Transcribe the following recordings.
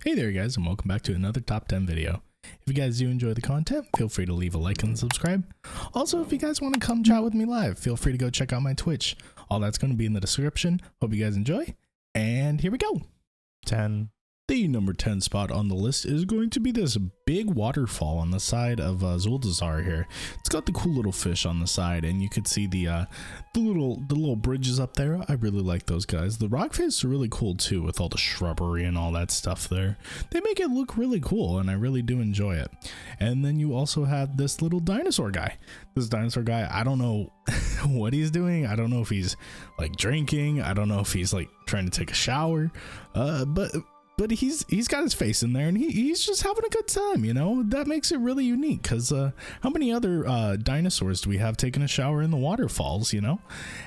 Hey there guys, and welcome back to another top 10 video. If you guys do enjoy the content, feel free to leave a like and subscribe. Also, if you guys want to come chat with me live, feel free to go check out my Twitch. All that's going to be in the description. Hope you guys enjoy, and here we go. 10. The number 10 spot on the list is going to be this big waterfall on the side of Zulfazar here. It's got the cool little fish on the side, and you could see the little bridges up there. I really like those guys. The rock face are really cool too, with all the shrubbery and all that stuff there. They make it look really cool, and I really do enjoy it. And then you also have this little dinosaur guy. This dinosaur guy, I don't know what he's doing. I don't know if he's like drinking. I don't know if he's like trying to take a shower. But he's got his face in there, and he's just having a good time, you know. That makes it really unique, because how many other dinosaurs do we have taking a shower in the waterfalls, you know?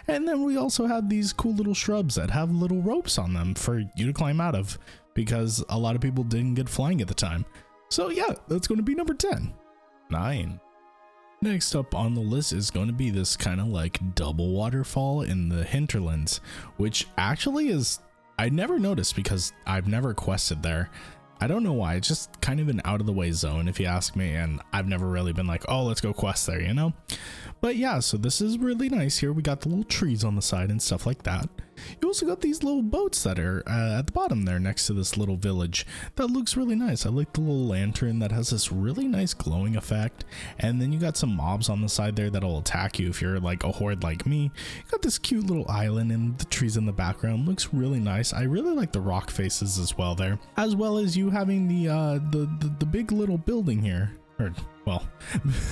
And then we also have these cool little shrubs that have little ropes on them for you to climb out of, because a lot of people didn't get flying at the time. So yeah, that's going to be number 10. 9. Next up on the list is going to be this kind of like double waterfall in the Hinterlands, which actually is, I never noticed because I've never quested there. I don't know why. It's just kind of an out of the way zone if you ask me, and I've never really been like, oh, let's go quest there, you know? But yeah, so this is really nice here. We got the little trees on the side and stuff like that. You also got these little boats that are at the bottom there next to this little village. That looks really nice. I like the little lantern that has this really nice glowing effect. And then you got some mobs on the side there that'll attack you if you're like a horde like me. You got this cute little island and the trees in the background. Looks really nice. I really like the rock faces as well there. As well as you having the big little building here. Or, well,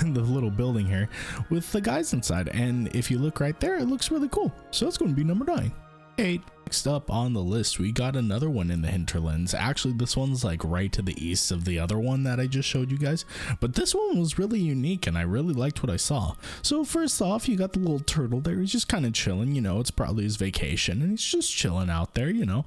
the little building here with the guys inside. And if you look right there, it looks really cool. So it's going to be number 9. 8. Next up on the list, we got another one in the Hinterlands. Actually, this one's like right to the east of the other one that I just showed you guys. But this one was really unique, and I really liked what I saw. So first off, you got the little turtle there. He's just kind of chilling, you know, it's probably his vacation, and he's just chilling out there, you know,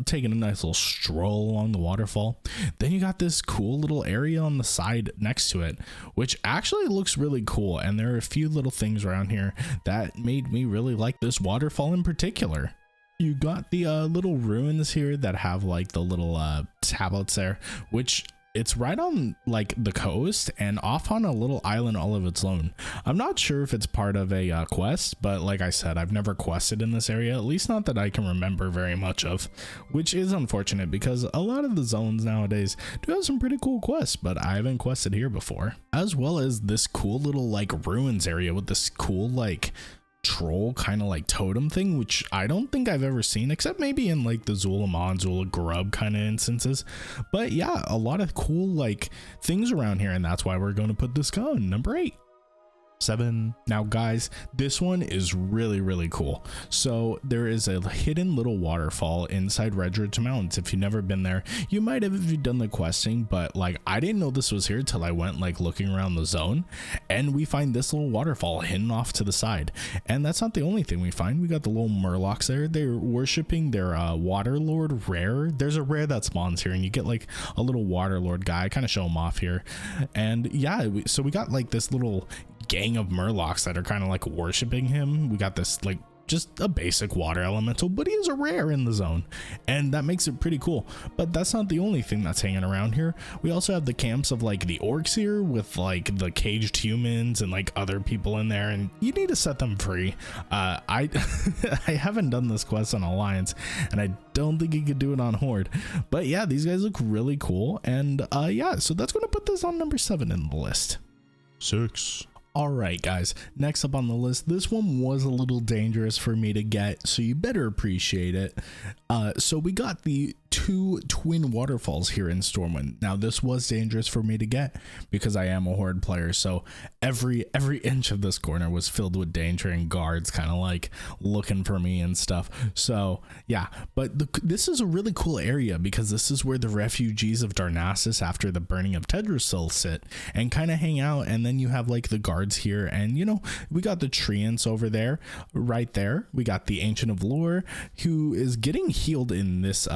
taking a nice little stroll along the waterfall. Then you got this cool little area on the side next to it, which actually looks really cool. And there are a few little things around here that made me really like this waterfall in particular. You got the little ruins here that have like the little tablets there, which it's right on like the coast and off on a little island all of its own. I'm not sure if it's part of a quest, but like I said, I've never quested in this area, at least not that I can remember very much of, which is unfortunate because a lot of the zones nowadays do have some pretty cool quests, but I haven't quested here before. As well as this cool little like ruins area with this cool like troll kind of like totem thing, which I don't think I've ever seen except maybe in like the Zulamon, Zulagrub kind of instances. But yeah, a lot of cool like things around here, and that's why we're going to put this on number 8. 7. Now guys, this one is really cool. So there is a hidden little waterfall inside Red Ridge Mountains. If you've never been there, you might have if you've done the questing, but like I didn't know this was here till I went like looking around the zone, and we find this little waterfall hidden off to the side. And that's not the only thing we find. We got the little murlocs there. They're worshiping their water lord rare. There's a rare that spawns here, and you get like a little water lord guy. I kind of show him off here. And yeah, so we got like this little gang of murlocs that are kind of like worshiping him. We got this like just a basic water elemental, but he is a rare in the zone, and that makes it pretty cool. But that's not the only thing that's hanging around here. We also have the camps of like the orcs here with like the caged humans and like other people in there, and you need to set them free. I haven't done this quest on Alliance, and I don't think you could do it on Horde, but yeah, these guys look really cool. And yeah, so that's going to put this on number 7 in the list. 6. Alright guys, next up on the list, this one was a little dangerous for me to get, so you better appreciate it. So we got the 2 twin waterfalls here in Stormwind. Now this was dangerous for me to get because I am a Horde player, so every inch of this corner was filled with danger and guards kind of like looking for me and stuff. So yeah, but this is a really cool area because this is where the refugees of Darnassus after the burning of Tedrasil sit and kind of hang out, and then you have like the guards here, and you know, we got the treants over there, right there. We got the Ancient of Lore who is getting healed in this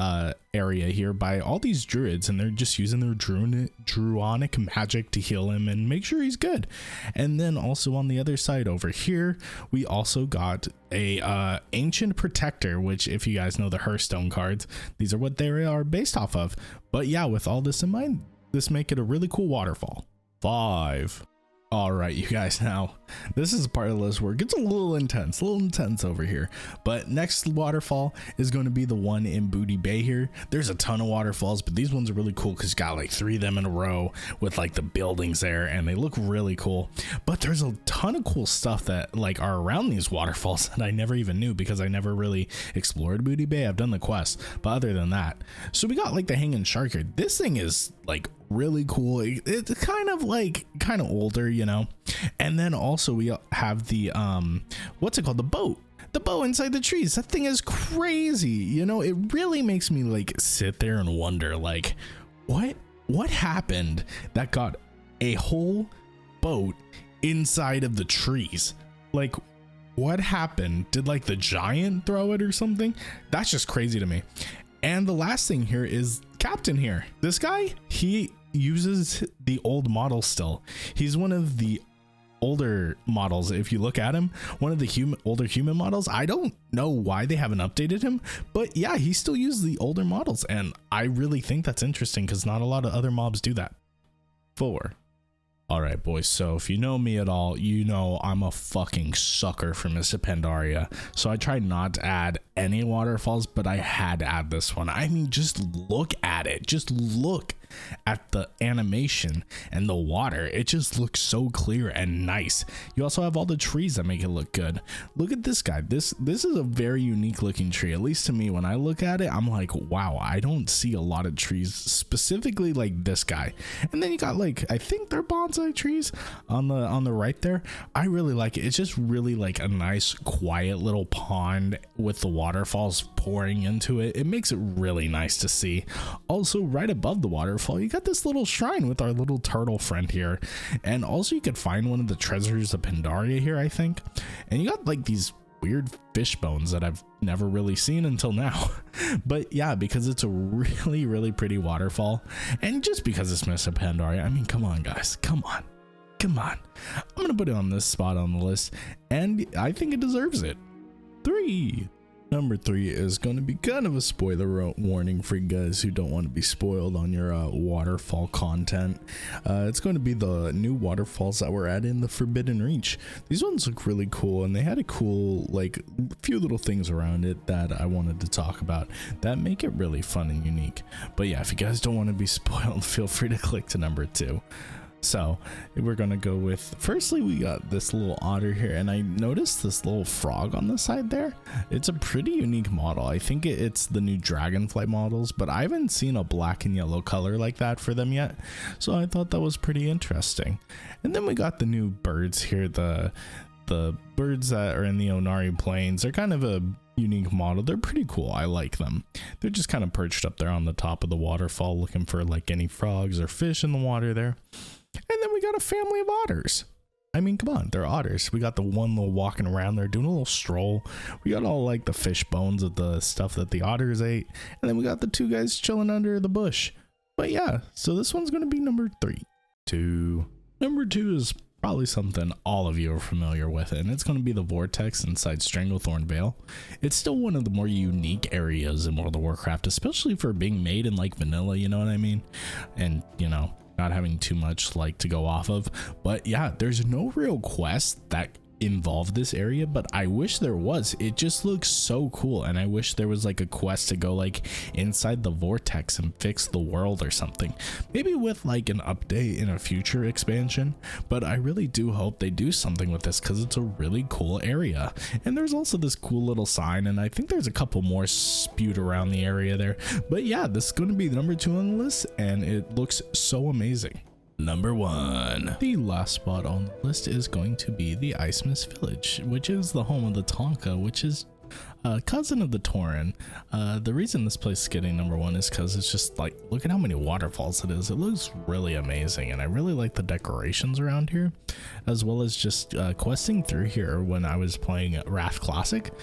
area here by all these druids, and they're just using their druonic magic to heal him and make sure he's good. And then also on the other side over here, we also got a ancient protector, which if you guys know the Hearthstone cards, these are what they are based off of. But yeah, with all this in mind, this make it a really cool waterfall. 5. All right, you guys, now this is part of the list where it gets a little intense over here. But next waterfall is going to be the one in Booty Bay here. There's a ton of waterfalls, but these ones are really cool because you got like 3 of them in a row with like the buildings there, and they look really cool. But there's a ton of cool stuff that like are around these waterfalls that I never even knew because I never really explored Booty Bay. I've done the quest, but other than that, so we got like the hanging shark here. This thing is like really cool. It's kind of older, you know. And then also we have the what's it called, the boat inside the trees. That thing is crazy, you know. It really makes me like sit there and wonder like what happened that got a whole boat inside of the trees. Like what happened? Did like the giant throw it or something? That's just crazy to me. And the last thing here is Captain here. This guy, he uses the old model still. He's one of the older models. If you look at him, one of the older human models. I don't know why they haven't updated him, but yeah, he still uses the older models, and I really think that's interesting because not a lot of other mobs do that. 4. All right, boys, so if you know me at all, you know I'm a fucking sucker for Miss Pandaria. So I tried not to add any waterfalls, but I had to add this one. I mean, just look at it. Just look at the animation and the water. It just looks so clear and nice. You also have all the trees that make it look good. Look at this guy. This is a very unique looking tree. At least to me, when I look at it, I'm like, wow, I don't see a lot of trees specifically like this guy. And then you got like, I think they're bonsai trees on the right there. I really like it. It's just really like a nice quiet little pond with the waterfalls pouring into it. It makes it really nice to see. Also, right above the waterfall, you got this little shrine with our little turtle friend here, and also you could find one of the treasures of Pandaria here, I think. And you got like these weird fish bones that I've never really seen until now. But yeah, because it's a really pretty waterfall, and just because it's Miss Pandaria, I mean, come on guys, come on. I'm gonna put it on this spot on the list, and I think it deserves it. 3. Number 3 is going to be kind of a spoiler warning for you guys who don't want to be spoiled on your waterfall content. It's going to be the new waterfalls that we're at in the Forbidden Reach. These ones look really cool, and they had a cool, like, few little things around it that I wanted to talk about that make it really fun and unique. But yeah, if you guys don't want to be spoiled, feel free to click to number 2. So we're gonna go with, firstly we got this little otter here, and I noticed this little frog on the side there. It's a pretty unique model. I think it's the new dragonfly models, but I haven't seen a black and yellow color like that for them yet, so I thought that was pretty interesting. And then we got the new birds here, the birds that are in the Onari Plains. They're kind of a unique model. They're pretty cool. I like them. They're just kind of perched up there on the top of the waterfall looking for like any frogs or fish in the water there. And then we got a family of otters. I mean, come on, they're otters. We got the one little walking around there doing a little stroll. We got all like the fish bones of the stuff that the otters ate. And then we got the 2 guys chilling under the bush. But yeah, so this one's going to be number 3. 2. Number 2 is probably something all of you are familiar with, and it's going to be the Vortex inside Stranglethorn Vale. It's still one of the more unique areas in World of Warcraft, especially for being made in like vanilla, you know what I mean? And, you know, not having too much like to go off of. But yeah, there's no real quest that involve this area, but I wish there was. It just looks so cool, and I wish there was like a quest to go like inside the Vortex and fix the world or something, maybe with like an update in a future expansion. But I really do hope they do something with this because it's a really cool area. And there's also this cool little sign, and I think there's a couple more spewed around the area there. But yeah, this is going to be number 2 on the list, and it looks so amazing. Number 1. The last spot on the list is going to be the Icemass Village, which is the home of the Tonka, which is a cousin of the Tauren. The reason this place is getting number 1 is because it's just like, look at how many waterfalls it is. It looks really amazing, and I really like the decorations around here, as well as just questing through here when I was playing Wrath Classic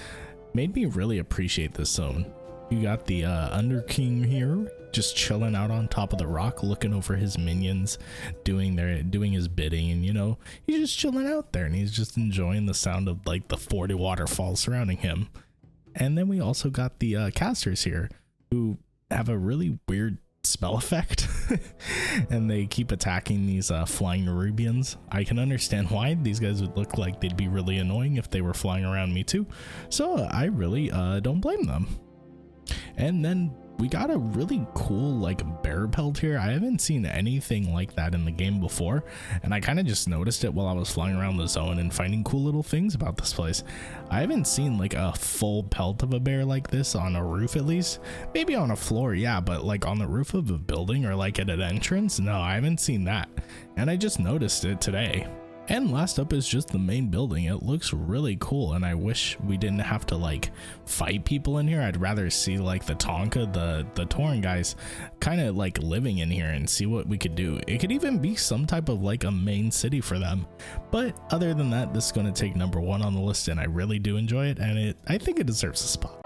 made me really appreciate this zone. You got the Under King here, just chilling out on top of the rock, looking over his minions, doing his bidding, and you know, he's just chilling out there, and he's just enjoying the sound of like the 40 waterfalls surrounding him. And then we also got the casters here, who have a really weird spell effect, and they keep attacking these flying Nerubians. I can understand why. These guys would look like they'd be really annoying if they were flying around me too, so I really don't blame them. And then we got a really cool like bear pelt here. I haven't seen anything like that in the game before, and I kind of just noticed it while I was flying around the zone and finding cool little things about this place. I haven't seen like a full pelt of a bear like this on a roof, at least. Maybe on a floor, yeah, but like on the roof of a building or like at an entrance, no, I haven't seen that, and I just noticed it today. And last up is just the main building. It looks really cool, and I wish we didn't have to like fight people in here. I'd rather see like the Tonka, the Tauren guys kind of like living in here and see what we could do. It could even be some type of like a main city for them. But other than that, this is going to take number 1 on the list, and I really do enjoy it, and I think it deserves a spot.